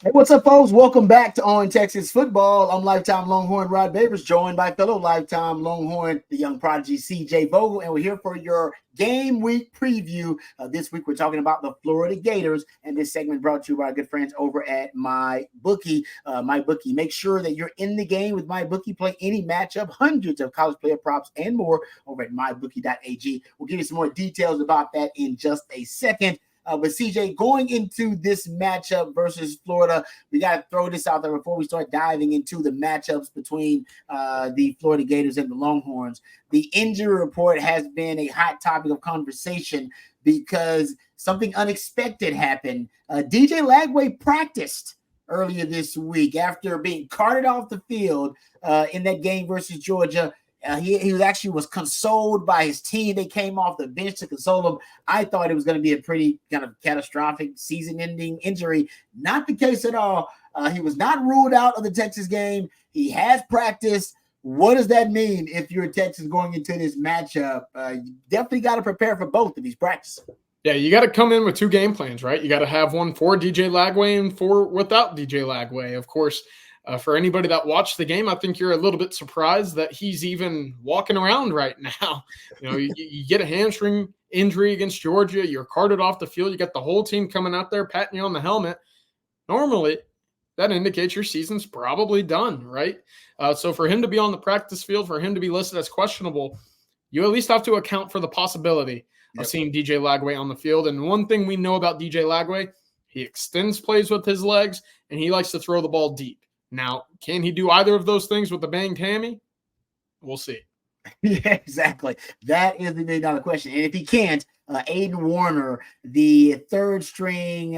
Hey, what's up, folks? Welcome back to On Texas Football. I'm lifetime Longhorn Rod Babers, joined by fellow lifetime Longhorn, the young prodigy CJ Vogel, and we're here for your game week preview. This week, we're talking about the Florida Gators, and this segment brought to you by our good friends over at MyBookie. MyBookie, make sure that you're in the game with MyBookie. Play any matchup, hundreds of college player props and more over at mybookie.ag. We'll give you some more details about that in just a second. But CJ, going into this matchup versus Florida, we got to throw this out there before we start diving into the matchups between the Florida Gators and the Longhorns. The injury report has been a hot topic of conversation because something unexpected happened. DJ Lagway practiced earlier this week after being carted off the field in that game versus Georgia. He was consoled by his team. They came off the bench to console him. I thought it was going to be a pretty kind of catastrophic season-ending injury. Not the case at all. He was not ruled out of the Texas game. He has practiced. What does that mean if you're Texas going into this matchup? You definitely got to prepare for both of these practices. Yeah, you got to come in with two game plans, right? You got to have one for DJ Lagway and for without DJ Lagway. Of course, for anybody that watched the game, I think you're a little bit surprised that he's even walking around right now. You get a hamstring injury against Georgia. You're carted off the field. You got the whole team coming out there patting you on the helmet. Normally, that indicates your season's probably done, right? So for him to be on the practice field, for him to be listed as questionable, you at least have to account for the possibility of seeing DJ Lagway on the field. And one thing we know about DJ Lagway, he extends plays with his legs, and he likes to throw the ball deep. Now, can he do either of those things with the banged hammy? We'll see. Yeah, exactly. That is the $1 million question. And if he can't, Aiden Warner, the third string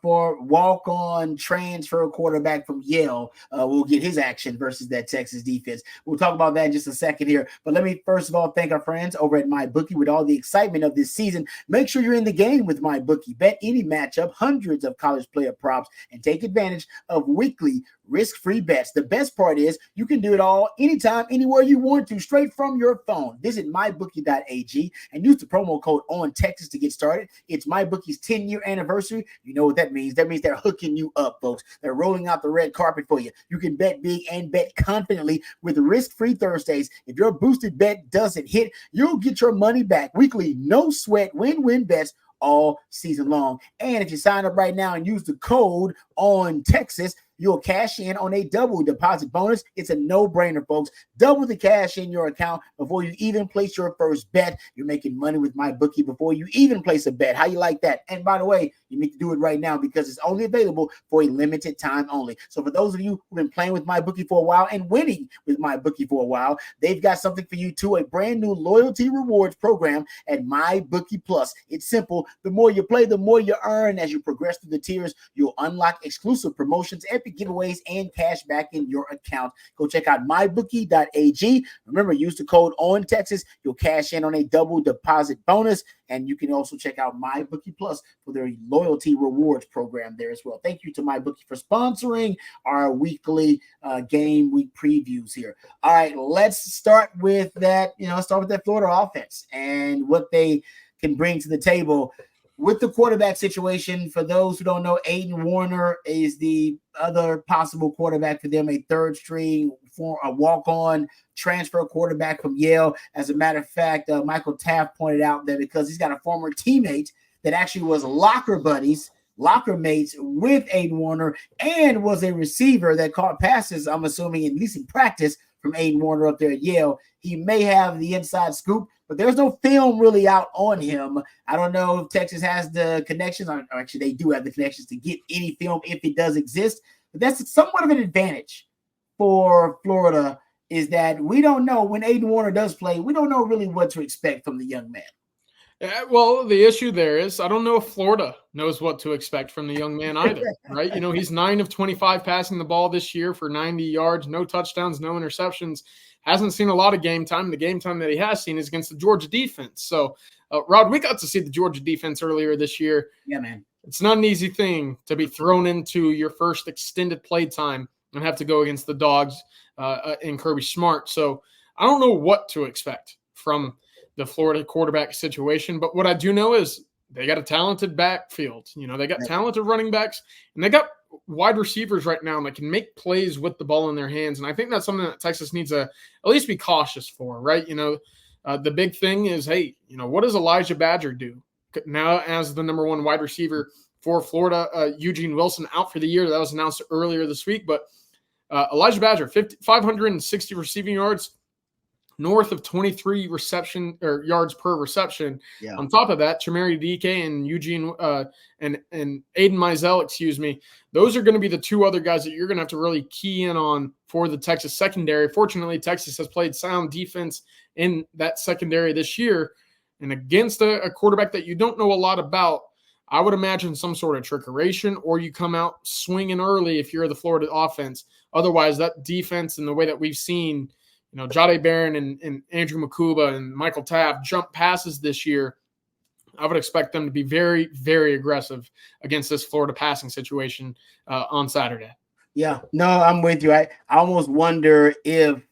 for walk-on transfer quarterback from Yale, will get his action versus that Texas defense. We'll talk about that in just a second here. But let me first of all thank our friends over at MyBookie with all the excitement of this season. Make sure you're in the game with MyBookie. Bet any matchup, hundreds of college player props, and take advantage of weekly risk-free bets. The best part is you can do it all anytime, anywhere you want to, straight from your phone. Visit mybookie.ag and use the promo code ONTexas to get started. It's MyBookie's 10-year anniversary. You know what that means. That means they're hooking you up, folks. They're rolling out the red carpet for you. You can bet big and bet confidently with risk-free Thursdays. If your boosted bet doesn't hit, you'll get your money back. Weekly, no sweat, win-win bets all season long. And if you sign up right now and use the code ONTexas, you'll cash in on a double deposit bonus. It's a no-brainer, folks. Double the cash in your account before you even place your first bet. You're making money with MyBookie before you even place a bet. How you like that? And by the way, you need to do it right now because it's only available for a limited time only. So for those of you who've been playing with MyBookie for a while and winning with MyBookie for a while, they've got something for you too, a brand new loyalty rewards program at MyBookie Plus. It's simple. The more you play, the more you earn. As you progress through the tiers, you'll unlock exclusive promotions, epic giveaways, and cash back in your account. Go check out mybookie.ag. Remember, use the code ONTexas. You'll cash in on a double deposit bonus. And you can also check out MyBookie Plus for their loyalty rewards program there as well. Thank you to MyBookie for sponsoring our weekly game week previews here. All right, let's start with that. Start with that Florida offense and what they can bring to the table. With the quarterback situation, for those who don't know, Aiden Warner is the other possible quarterback for them, a third string for a walk-on transfer quarterback from Yale. As a matter of fact, Michael Taft pointed out that because he's got a former teammate that actually was locker mates with Aiden Warner and was a receiver that caught passes, I'm assuming, at least in practice, from Aiden Warner up there at Yale. He may have the inside scoop, but there's no film really out on him. I don't know if Texas has the connections, or actually they do have the connections to get any film if it does exist. But that's somewhat of an advantage for Florida, is that we don't know when Aiden Warner does play, we don't know really what to expect from the young man. Yeah, well, the issue there is I don't know if Florida knows what to expect from the young man either, right? He's 9 of 25 passing the ball this year for 90 yards, no touchdowns, no interceptions. Hasn't seen a lot of game time. The game time that he has seen is against the Georgia defense. So, Rod, we got to see the Georgia defense earlier this year. Yeah, man. It's not an easy thing to be thrown into your first extended play time and have to go against the Dogs and Kirby Smart. So I don't know what to expect from the Florida quarterback situation. But what I do know is they got a talented backfield. They got talented running backs, and they got wide receivers right now that can make plays with the ball in their hands. And I think that's something that Texas needs to at least be cautious for, right? The big thing is, hey, what does Elijah Badger do? Now as the number one wide receiver for Florida, Eugene Wilson out for the year. That was announced earlier this week. But Elijah Badger, 560 receiving yards, north of 23 yards per reception. Yeah. On top of that, Chamari DK and Eugene and Aiden Mizell, those are going to be the two other guys that you're going to have to really key in on for the Texas secondary. Fortunately, Texas has played sound defense in that secondary this year. And against a quarterback that you don't know a lot about, I would imagine some sort of trickeration, or you come out swinging early if you're the Florida offense. Otherwise, that defense and the way that we've seen Jahdae Barron and Andrew Makuba and Michael Taft jump passes this year, I would expect them to be very, very aggressive against this Florida passing situation on Saturday. Yeah, no, I'm with you. I almost wonder if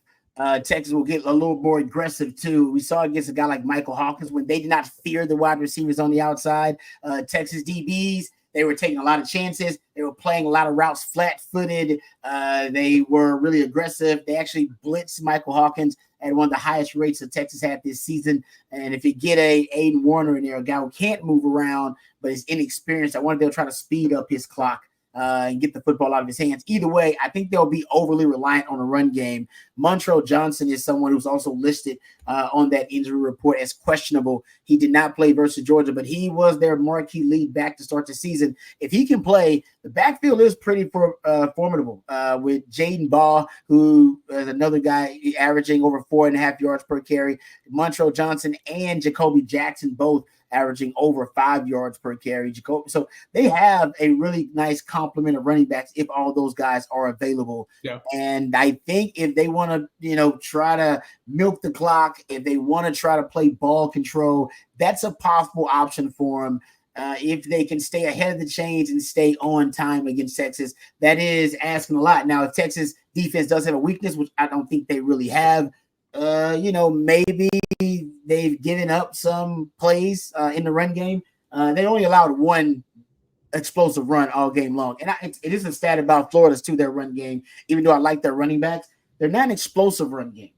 Texas will get a little more aggressive too. We saw against a guy like Michael Hawkins when they did not fear the wide receivers on the outside. Texas DBs, they were taking a lot of chances. They were playing a lot of routes flat-footed. They were really aggressive. They actually blitzed Michael Hawkins at one of the highest rates that Texas had this season. And if you get a Aiden Warner in there, a guy who can't move around but is inexperienced, I wonder if they'll try to speed up his clock and get the football out of his hands. Either way, I think they'll be overly reliant on a run game. Montrell Johnson is someone who's also listed on that injury report as questionable. He did not play versus Georgia, but he was their marquee lead back to start the season. If he can play, the backfield is pretty formidable with Jaden Baugh, who is another guy averaging over 4.5 yards per carry. Montrell Johnson and Jacoby Jackson both averaging over 5 yards per carry. So they have a really nice complement of running backs if all those guys are available. Yeah. And I think if they want to, try to milk the clock, if they want to try to play ball control, that's a possible option for them. If they can stay ahead of the chains and stay on time against Texas, that is asking a lot. Now, if Texas defense does have a weakness, which I don't think they really have, maybe they've given up some plays in the run game. They only allowed one explosive run all game long. And it is a stat about Florida's to their run game, even though I like their running backs. They're not an explosive run game.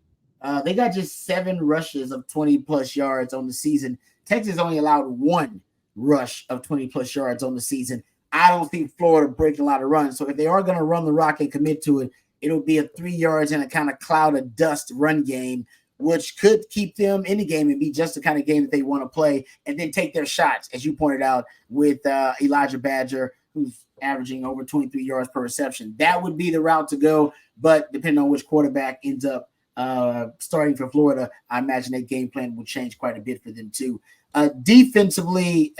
They got just 7 rushes of 20-plus yards on the season. Texas only allowed 1 rush of 20-plus yards on the season. I don't think Florida breaking a lot of runs. So if they are going to run the rock and commit to it, it'll be a 3 yards and a kind of cloud of dust run game, which could keep them in the game and be just the kind of game that they want to play, and then take their shots, as you pointed out, with Elijah Badger, who's averaging over 23 yards per reception. That would be the route to go, but depending on which quarterback ends up starting for Florida, I imagine that game plan will change quite a bit for them too. Defensively,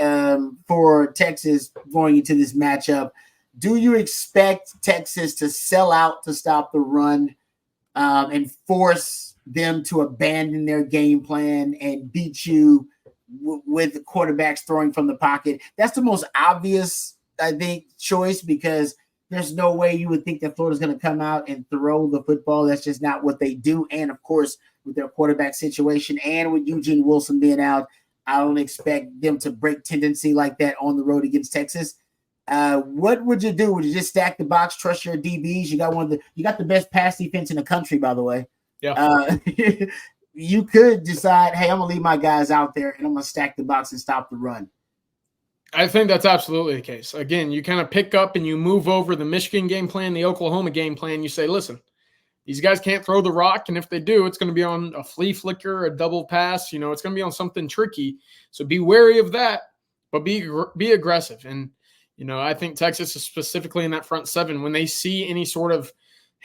for Texas going into this matchup, do you expect Texas to sell out to stop the run and force them to abandon their game plan and beat you with the quarterbacks throwing from the pocket? That's the most obvious, I think, choice, because there's no way you would think that Florida's going to come out and throw the football. That's just not what they do. And, of course, with their quarterback situation and with Eugene Wilson being out, I don't expect them to break tendency like that on the road against Texas. What would you do? Would you just stack the box, trust your DBs? You got the best pass defense in the country, by the way. Yeah. You could decide, hey, I'm gonna leave my guys out there and I'm gonna stack the box and stop the run. I think that's absolutely the case. Again, you kind of pick up and you move over the Michigan game plan, the Oklahoma game plan. You say, listen, these guys can't throw the rock, and if they do, it's going to be on a flea flicker, a double pass. It's going to be on something tricky. So be wary of that, but be aggressive. And I think Texas is specifically in that front 7. When they see any sort of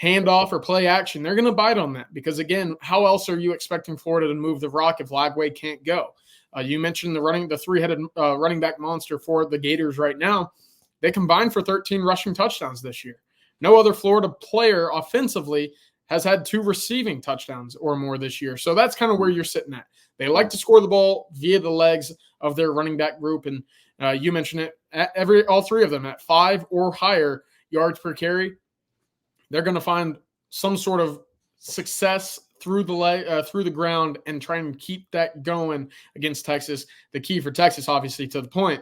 handoff or play action, they're going to bite on that, because again, how else are you expecting Florida to move the rock if Lagway can't go? You mentioned the 3-headed running back monster for the Gators right now. They combined for 13 rushing touchdowns this year. No other Florida player offensively has had 2 receiving touchdowns or more this year. So that's kind of where you're sitting at. They like to score the ball via the legs of their running back group. And you mentioned it, all 3 of them at 5 or higher yards per carry. They're going to find some sort of success through the ground and try and keep that going against Texas. The key for Texas, obviously, to the point,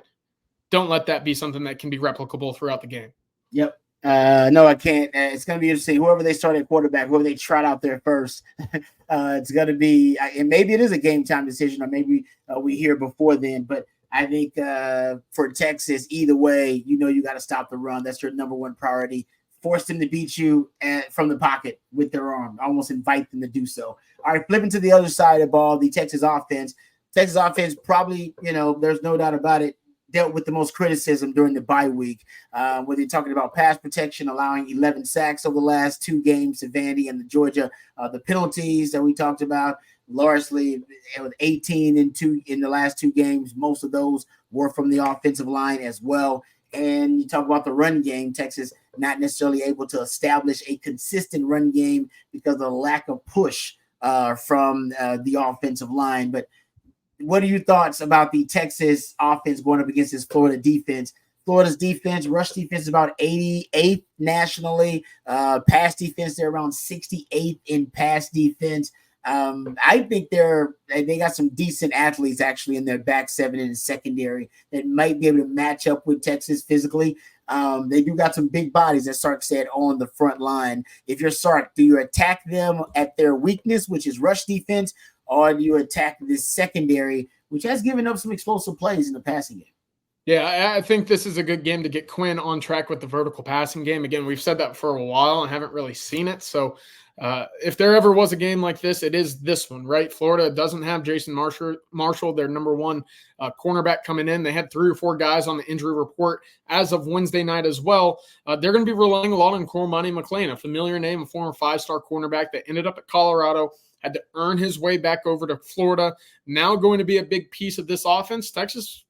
don't let that be something that can be replicable throughout the game. Yep. No, I can't. It's going to be interesting. Whoever they start at quarterback, whoever they trot out there first, it's going to be, and maybe it is a game time decision, or maybe we hear before then. But I think for Texas, either way, you got to stop the run. That's your number one priority. Force them to beat you from the pocket with their arm. Almost invite them to do so. All right, flipping to the other side of the ball, the Texas offense. Texas offense probably, there's no doubt about it, dealt with the most criticism during the bye week. Whether you're talking about pass protection, allowing 11 sacks over the last two games to Vandy and the Georgia, the penalties that we talked about, largely with 18 in the last two games. Most of those were from the offensive line as well. And you talk about the run game, Texas not necessarily able to establish a consistent run game because of the lack of push from the offensive line. But what are your thoughts about the Texas offense going up against this Florida defense? Florida's defense, rush defense, is about 88th nationally. Pass defense, they're around 68th in pass defense. I think they got some decent athletes actually in their back seven in the secondary that might be able to match up with Texas physically. They do got some big bodies, as Sark said, on the front line. If you're Sark, do you attack them at their weakness, which is rush defense, or do you attack this secondary, which has given up some explosive plays in the passing game? Yeah, I think this is a good game to get Quinn on track with the vertical passing game. Again, we've said that for a while and haven't really seen it. So if there ever was a game like this, it is this one, right? Florida doesn't have Jason Marshall, their number one cornerback coming in. They had 3 or 4 guys on the injury report as of Wednesday night as well. They're going to be relying a lot on Cormani McClain, a familiar name, a former 5-star cornerback that ended up at Colorado, had to earn his way back over to Florida. Now going to be a big piece of this offense. Texas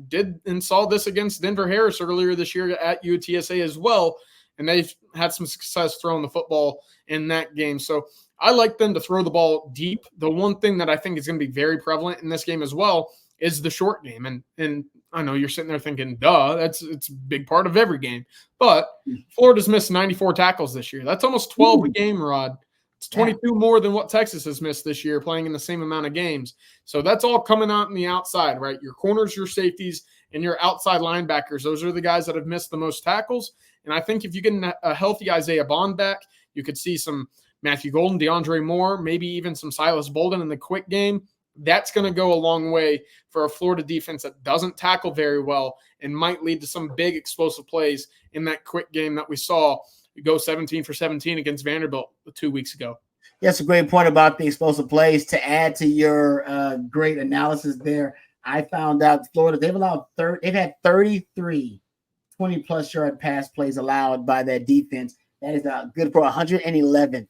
did and saw this against Denver Harris earlier this year at UTSA as well, and they've had some success throwing the football in that game. So I like them to throw the ball deep. The one thing that I think is going to be very prevalent in this game as well is the short game. And I know you're sitting there thinking, duh, it's a big part of every game. But Florida's missed 94 tackles this year. That's almost 12 a game, Rod. It's 22 more than what Texas has missed this year, playing in the same amount of games. So that's all coming out on the outside, right? Your corners, your safeties, and your outside linebackers. Those are the guys that have missed the most tackles. And I think if you get a healthy Isaiah Bond back, you could see some Matthew Golden, DeAndre Moore, maybe even some Silas Bolden in the quick game. That's going to go a long way for a Florida defense that doesn't tackle very well and might lead to some big explosive plays in that quick game that we saw go 17 for 17 against Vanderbilt 2 weeks ago. That's a great point about the explosive plays. To add to your great analysis there, I found out Florida, they've had 33 20-plus yard pass plays allowed by that defense. That is good for 111th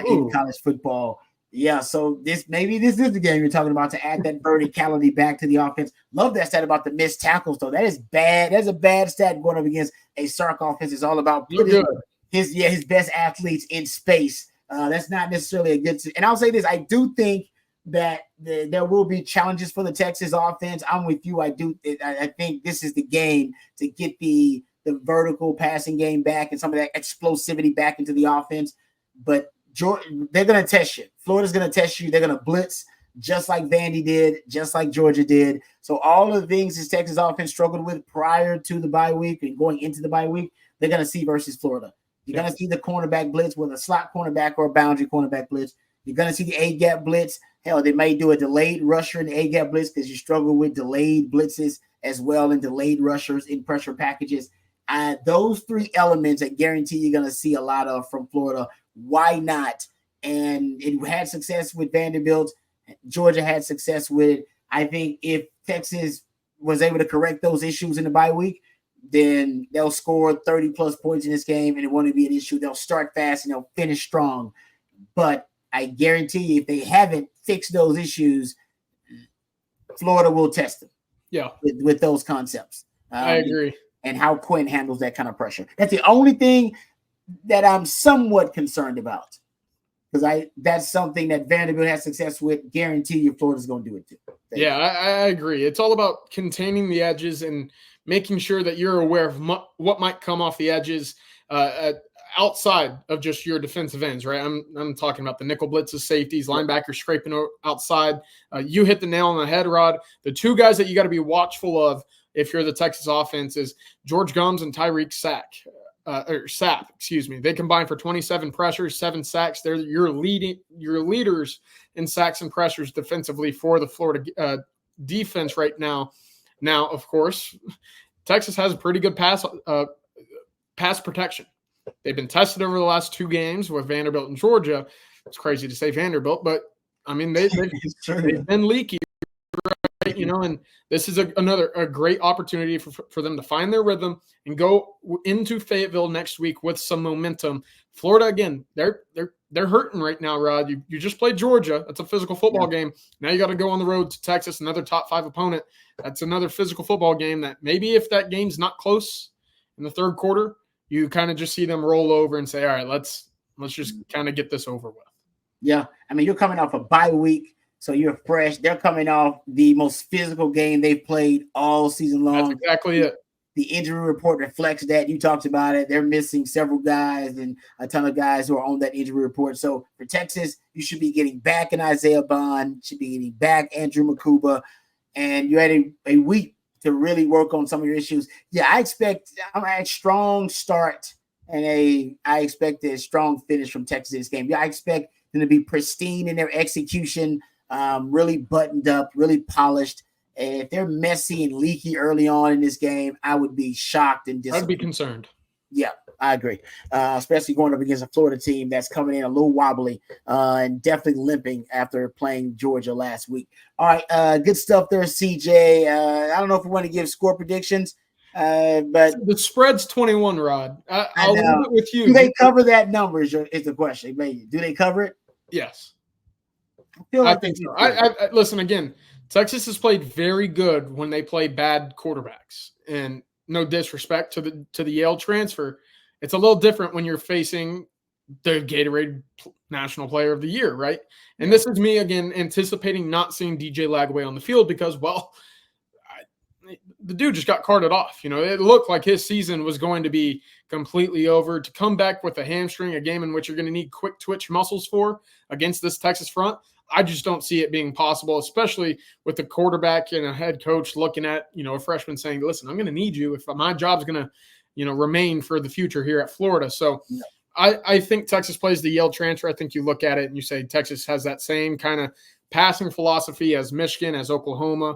in college football. Yeah, so this is the game you're talking about to add that verticality back to the offense. Love that stat about the missed tackles, though. That is bad. That's a bad stat going up against a Sark offense. It's all about putting his best athletes in space. That's not necessarily a good – and I'll say this. I do think that there will be challenges for the Texas offense. I'm with you. I think this is the game to get the vertical passing game back and some of that explosivity back into the offense. But they're going to test you. Florida's going to test you. They're going to blitz just like Vandy did, just like Georgia did. So all of the things this Texas offense struggled with prior to the bye week and going into the bye week, they're going to see versus Florida. You're going to see the cornerback blitz with a slot cornerback or a boundary cornerback blitz. You're going to see the A-gap blitz. Hell, they may do a delayed rusher in the A-gap blitz because you struggle with delayed blitzes as well and delayed rushers in pressure packages. Those 3 elements I guarantee you're going to see a lot of from Florida. Why not? And it had success with Vanderbilt. Georgia had success with it. I think if Texas was able to correct those issues in the bye week, then they'll score 30-plus points in this game, and it won't be an issue. They'll start fast, and they'll finish strong. But I guarantee you, if they haven't fixed those issues, Florida will test them with those concepts. I agree. And how Quinn handles that kind of pressure. That's the only thing that I'm somewhat concerned about, because that's something that Vanderbilt has success with. Guarantee you Florida's going to do it too. I agree. It's all about containing the edges and making sure that you're aware of what might come off the edges outside of just your defensive ends, right? I'm talking about the nickel blitzes, safeties, linebackers scraping outside. You hit the nail on the head, Rod. The 2 guys that you got to be watchful of if you're the Texas offense is George Gums and Tyreek Sack. excuse me. They combine for 27 pressures, 7 sacks. They're your leaders in sacks and pressures defensively for the Florida defense right now. Now, of course, Texas has a pretty good pass protection. They've been tested over the last 2 games with Vanderbilt and Georgia. It's crazy to say Vanderbilt, but I mean they've been leaky. Right, and this is a great opportunity for them to find their rhythm and go into Fayetteville next week with some momentum. Florida, again, they're hurting right now, Rod. You just played Georgia. That's a physical football game. Now you got to go on the road to Texas, another top 5 opponent. That's another physical football game that maybe if that game's not close in the third quarter, you kind of just see them roll over and say, all right, let's just kind of get this over with. Yeah, I mean, you're coming off a bye week. So you're fresh. They're coming off the most physical game they've played all season long. That's exactly it. The injury report reflects that. You talked about it. They're missing several guys and a ton of guys who are on that injury report. So for Texas, you should be getting back in Isaiah Bond, should be getting back Andrew Makuba, and you had a week to really work on some of your issues. Yeah, I expect a strong start and I expect a strong finish from Texas this game. Yeah, I expect them to be pristine in their execution. Really buttoned up, really polished. And if they're messy and leaky early on in this game, I would be shocked and disappointed. I'd be concerned. Yeah, I agree. Especially going up against a Florida team that's coming in a little wobbly and definitely limping after playing Georgia last week. All right, good stuff there, CJ. I don't know if we want to give score predictions, but the spread's 21, Rod. I'll leave it with you. Do they cover that number is the question. Maybe. Do they cover it? Yes. I think so. I listen again. Texas has played very good when they play bad quarterbacks, and no disrespect to the Yale transfer, it's a little different when you're facing the Gatorade National Player of the Year, right? And this is me again anticipating not seeing DJ Lagway on the field because, well, the dude just got carted off. It looked like his season was going to be completely over. To come back with a hamstring, a game in which you're going to need quick twitch muscles for against this Texas front, I just don't see it being possible, especially with the quarterback and a head coach looking at, a freshman saying, listen, I'm going to need you if my job's going to, remain for the future here at Florida. So I think Texas plays the Yale transfer. I think you look at it and you say Texas has that same kind of passing philosophy as Michigan, as Oklahoma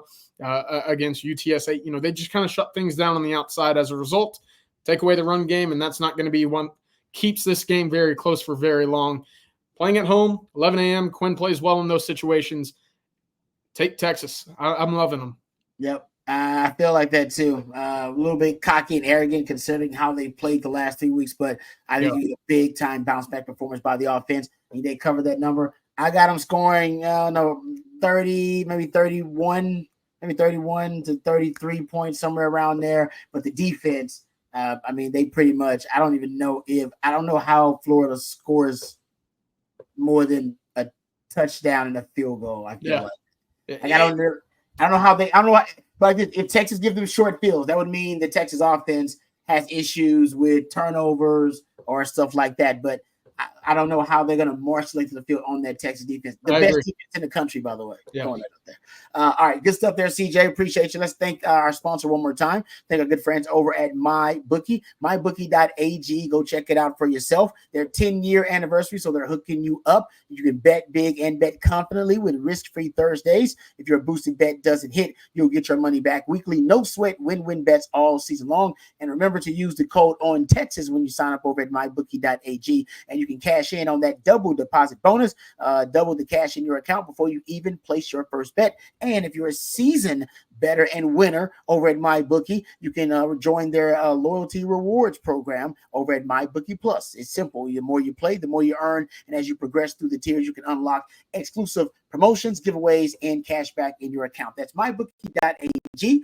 against UTSA. They just kind of shut things down on the outside as a result, take away the run game, and that's not going to be one keeps this game very close for very long. Playing at home, 11 a.m. Quinn plays well in those situations. Take Texas. I'm loving them. Yep. I feel like that too. A little bit cocky and arrogant considering how they played the last 3 weeks, but I think you get a big time bounce back performance by the offense. And they cover that number. I got them scoring 30, maybe 31 to 33 points, somewhere around there. But the defense, they pretty much, I don't know how Florida scores more than a touchdown and a field goal. I feel like I don't know how they. I don't know why. But if Texas gives them short fields, that would mean the Texas offense has issues with turnovers or stuff like that. But I don't know how they're going to march length of the field on that Texas defense. The best defense in the country, by the way. Yeah. All right, good stuff there, CJ. Appreciate you. Let's thank our sponsor one more time. Thank our good friends over at MyBookie, mybookie.ag. Go check it out for yourself. Their 10-year anniversary, so they're hooking you up. You can bet big and bet confidently with risk-free Thursdays. If your boosted bet doesn't hit, you'll get your money back weekly. No sweat, win-win bets all season long. And remember to use the code ONTexas when you sign up over at mybookie.ag, and you can cash in on that double deposit bonus, double the cash in your account before you even place your first bet. And if you're a seasoned bettor and winner over at MyBookie, you can join their loyalty rewards program over at MyBookie Plus. It's simple. The more you play, the more you earn. And as you progress through the tiers, you can unlock exclusive promotions, giveaways, and cash back in your account. That's mybookie.ag.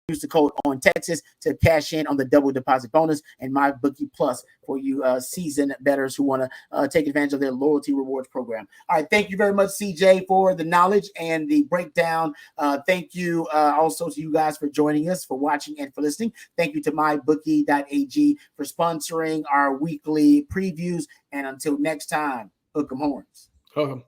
Use the code ONTexas to cash in on the double deposit bonus and MyBookie Plus for you seasoned bettors who want to take advantage of their loyalty rewards program. All right, thank you very much, CJ, for the knowledge and the breakdown. Thank you also to you guys for joining us, for watching, and for listening. Thank you to mybookie.ag for sponsoring our weekly previews. And until next time, hook 'em horns. Hook 'em.